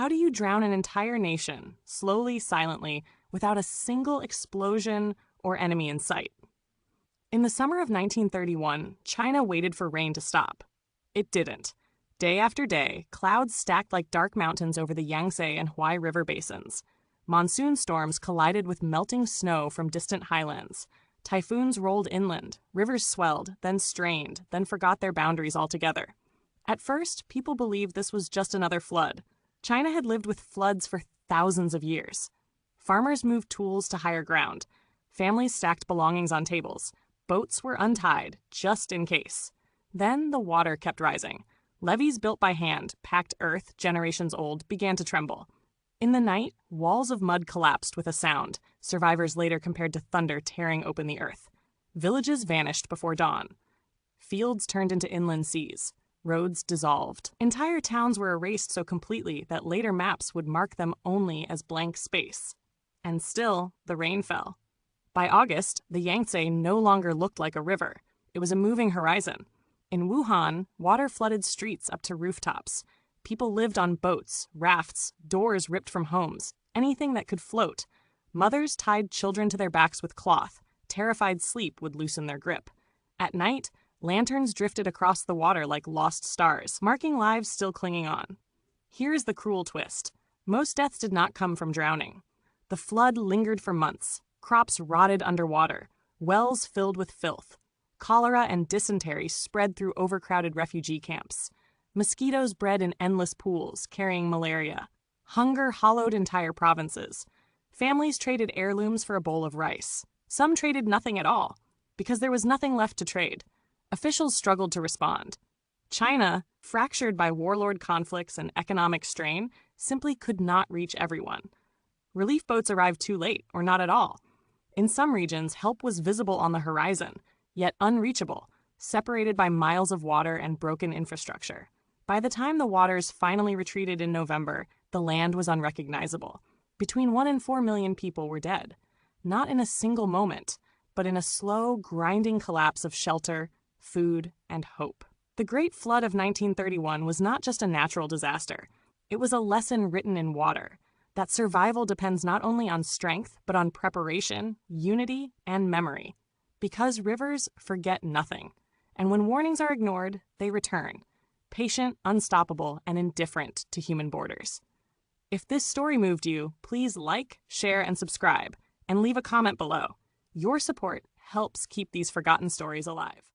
How do you drown an entire nation, slowly, silently, without a single explosion or enemy in sight? In the summer of 1931, China waited for rain to stop. It didn't. Day after day, clouds stacked like dark mountains over the Yangtze and Huai river basins. Monsoon storms collided with melting snow from distant highlands. Typhoons rolled inland, rivers swelled, then strained, then forgot their boundaries altogether. At first, people believed this was just another flood. China had lived with floods for thousands of years. Farmers moved tools to higher ground. Families stacked belongings on tables. Boats were untied, just in case. Then the water kept rising. Levees built by hand, packed earth generations old, began to tremble. In the night, walls of mud collapsed with a sound survivors later compared to thunder tearing open the earth. Villages vanished before dawn. Fields turned into inland seas. Roads dissolved. Entire towns were erased so completely that later maps would mark them only as blank space. And still, the rain fell. By August, the Yangtze no longer looked like a river. It was a moving horizon. In Wuhan, water flooded streets up to rooftops. People lived on boats, rafts, doors ripped from homes, anything that could float. Mothers tied children to their backs with cloth. Terrified sleep would loosen their grip. At night, lanterns drifted across the water like lost stars, marking lives still clinging on. Here's the cruel twist. Most deaths did not come from drowning. The flood lingered for months. Crops rotted underwater. Wells filled with filth. Cholera and dysentery spread through overcrowded refugee camps. Mosquitoes bred in endless pools, carrying malaria. Hunger hollowed entire provinces. Families traded heirlooms for a bowl of rice. Some traded nothing at all, because there was nothing left to trade. Officials struggled to respond. China, fractured by warlord conflicts and economic strain, simply could not reach everyone. Relief boats arrived too late, or not at all. In some regions, help was visible on the horizon, yet unreachable, separated by miles of water and broken infrastructure. By the time the waters finally retreated in November, the land was unrecognizable. Between 1 and 4 million people were dead. Not in a single moment, but in a slow, grinding collapse of shelter, food, and hope. The Great Flood of 1931 was not just a natural disaster. It was a lesson written in water, that survival depends not only on strength, but on preparation, unity, and memory. Because rivers forget nothing. And when warnings are ignored, they return. Patient, unstoppable, and indifferent to human borders. If this story moved you, please like, share, and subscribe, and leave a comment below. Your support helps keep these forgotten stories alive.